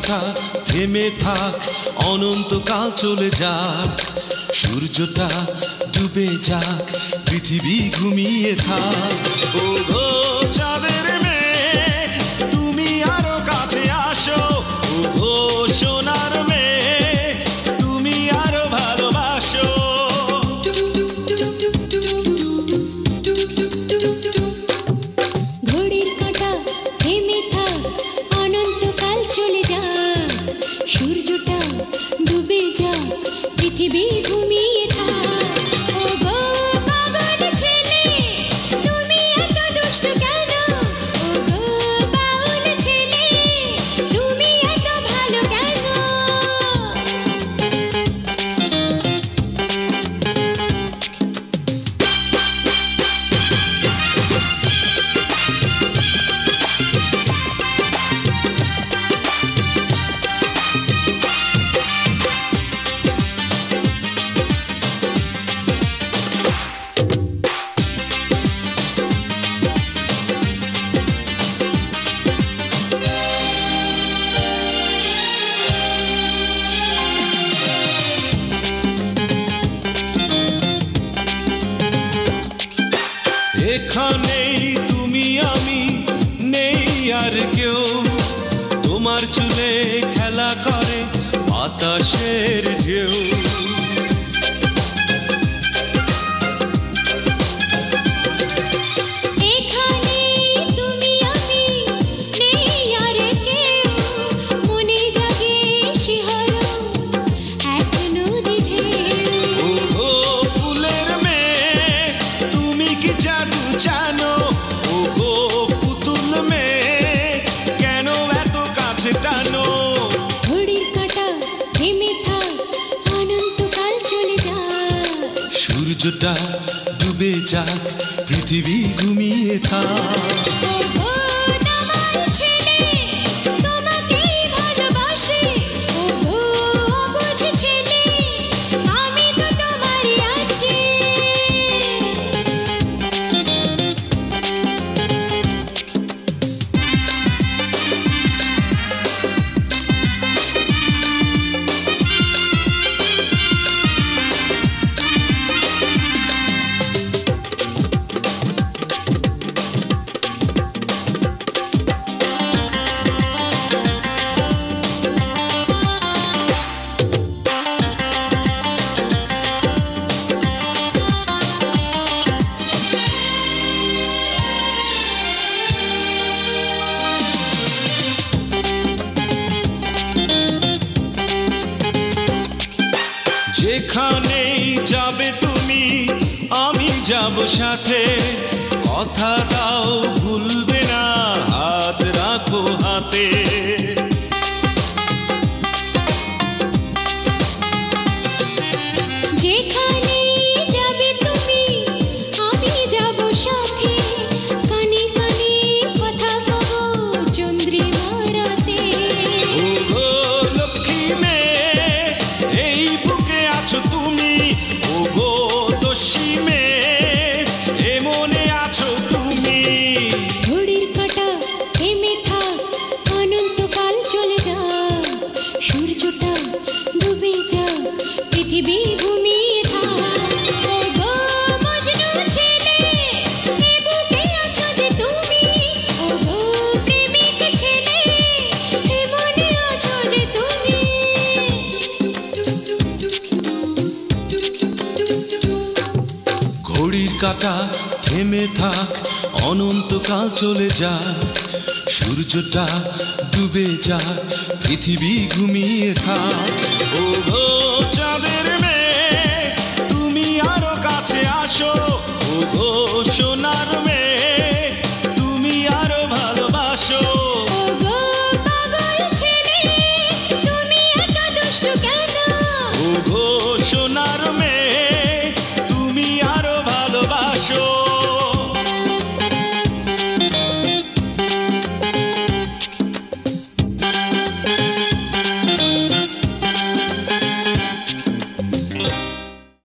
কাঁটা থেমে থাক, অনন্তকাল চলে যাক, সূর্যটা ডুবে যাক, পৃথিবী ঘুমিয়ে থাক। ও গো চাঁদের মেয়ে, তুমি আরো কাছে আসো, ও গো সোনার মেয়ে, তুমি আরো ভালোবাসো। ঘড়ির কাঁটা থেমে থাক, অনন্তকাল চলে যাক, সূর্যটা ডুবে যাক, পৃথিবী ঘুমিয়ে থাক। ও গো পাগল ছেলে, তুমি এত দুষ্ট কেন? ও গো বাউল ছেলে, তুমি এত ভালো কেন? এখানেই তুমি আমি, নেই আর কেউ, তোমার চুলে খেলা করে বাতাসের ঢেউ। এখানে তুমি আমি, নেই আর কেউ, মনে জাগে শিহরণ এক নদী ঢেউ। ও গো ফুলের মেয়ে, তুমি কি জাদু জানো? ও গো পুতুল মেয়ে, কেন এত কাছে টানো? ঘড়ির কাঁটা থেমে থাক, অনন্তকাল চলে যাক, সূর্যটা ডুবে যাক, পৃথিবী ঘুমিয়ে থাক। ও গো দামাল ছেলে, তোমাকেই ভালোবাসি, ও গো অবুঝ ছেলে, আমি তো তোমারই আছি। যেখানেই যাবে তুমি, আমি যাব সাথে, কথা দাও ভুলবে না, হাত রাখো হাতে। যেখানে যাবে তুমি, আমি যাব সাথে, কানে কানে কথা কব চন্দ্রিমা রাতে। ও গো লক্ষ্মী মেয়ে, এই বুকে আছো তুমি, ও গো দস্যি মেয়ে, এ মনে আছো তুমি। ঘড়ির কাঁটা থেমে থাক, অনন্তকাল চলে যাক, সূর্যটা ডুবে যাক, পৃথিবী ঘুমিয়ে থাক। ও গো মজনু ছেলে, এ বুকে আছো যে তুমি, ও গো প্রেমিক ছেলে, এ মনে আছো যে তুমি। ঘড়ির কাঁটা থেমে থাক, অনন্তকাল চলে যাক, সূর্যটা ডুবে যাক, পৃথিবী ঘুমিয়ে থাক। ও গো চাঁদের